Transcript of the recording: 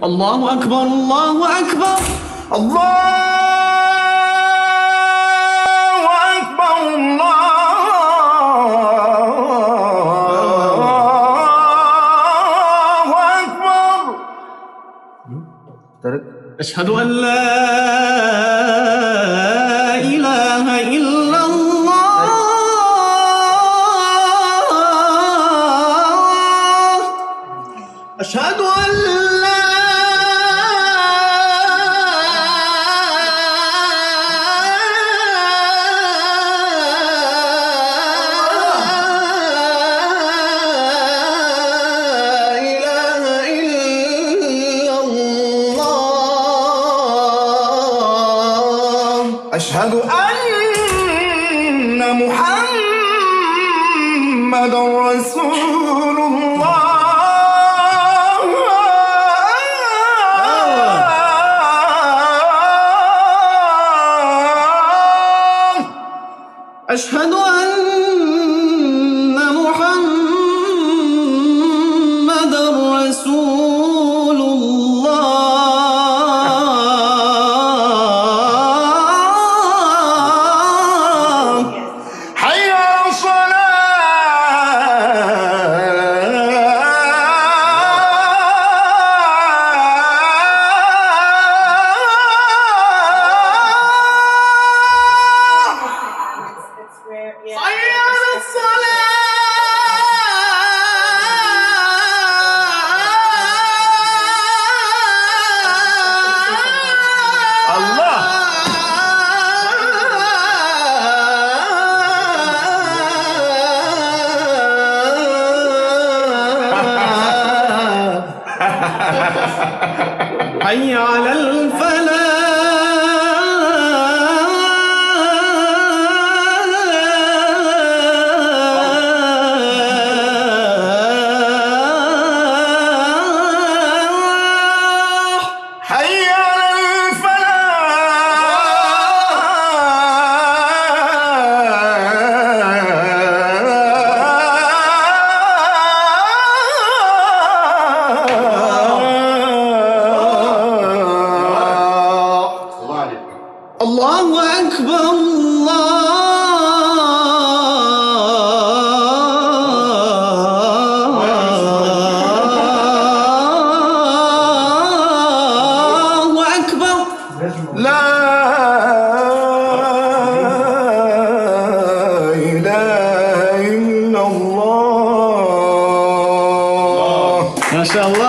الله أكبر الله أكبر الله أكبر الله أكبر. أشهد أن لا إله إلا الله أشهد أن لا أشهد أن محمدًا رسول الله. أشهد أن محمدًا رسول الله. حي على حي على الفلاح. حي على الله أكبر الله أكبر. لا إله إلا الله. ما شاء الله.